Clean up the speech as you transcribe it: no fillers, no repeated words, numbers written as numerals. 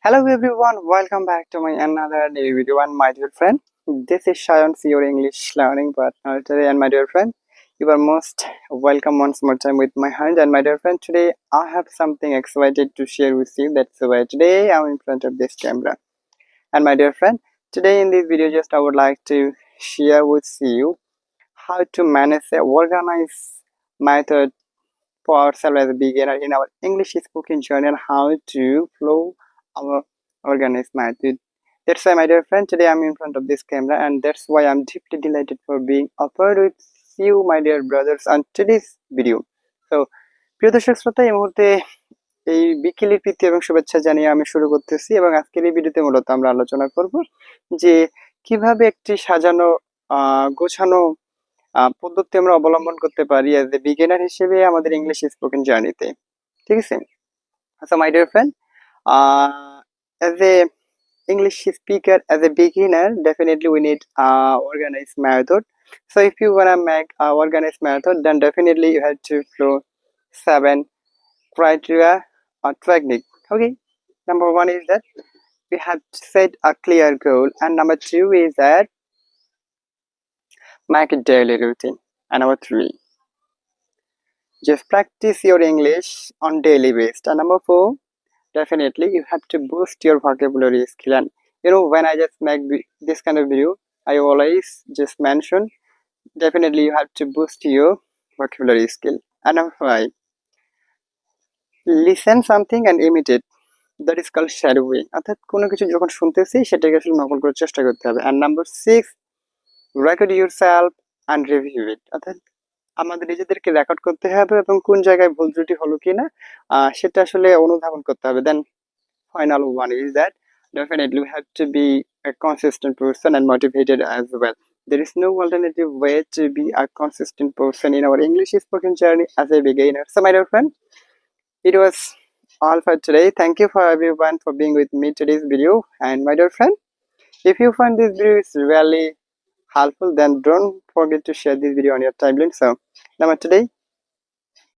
Hello everyone, welcome back to my another new video and my dear friend. This is Shayan, your English learning partner today, and my dear friend, you are most welcome once more time with my hand. And my dear friend, today I have something excited to share with you. That's why today I'm in front of this camera. And my dear friend, today in this video, just I would like to share with you how to manage a organized method for ourselves as a beginner in our English spoken journey and how to flow our organized method. That's why, my dear friend, today I'm in front of this camera, and that's why I'm deeply delighted for being offered with you, my dear brothers, on today's video. So, প্রিয় দর্শক শ্রোতা, এই মুহূর্তে এই বিকেলের প্রীতি এবং শুভেচ্ছা জানিয়ে আমি শুরু করতেছি এবং আজকের এই ভিডিওতে মূলত আমরা আলোচনা করব যে কিভাবে একটি সাজানো গোছানো পদ্ধতি আমরা অবলম্বন করতে পারি অ্যাজ এ বিগিনার হিসেবে আমাদের ইংলিশ স্পোকেন জার্নিতে। ঠিক আছে? So my dear friend, as a English speaker, as a beginner, definitely we need organized method. So if you wanna make a organized method, then definitely you have to follow 7 criteria or technique. Okay, number one is that we have to set a clear goal, and number two is that make a daily routine, and number three, just practice your English on daily basis. And number four, definitely you have to boost your vocabulary skill. And when I just make this kind of video, I always just mention definitely you have to boost your vocabulary skill. And number five, listen something and imitate. That is called shadowing. অর্থাৎ কোনো কিছু যখন শুনতেছি সেটাকে আসলে নকল করার চেষ্টা করতে হবে। And number six, record yourself and review it. অর্থাৎ আমাদের নিজেদেরকে রেকর্ড করতে হবে এবং কোন জায়গায় ভুল ত্রুটি হলো কিনা সেটা আসলে অনুধাবন করতে হবে। Then final one is that definitely we have to be a consistent person and motivated as well. There is no alternative way to be a consistent person in our English spoken journey as a beginner. So my dear friend, it was all for today. Thank you for everyone for being with me today's video. And my dear friend, if you find this video is really helpful, then don't forget to share this video on your timeline. So now today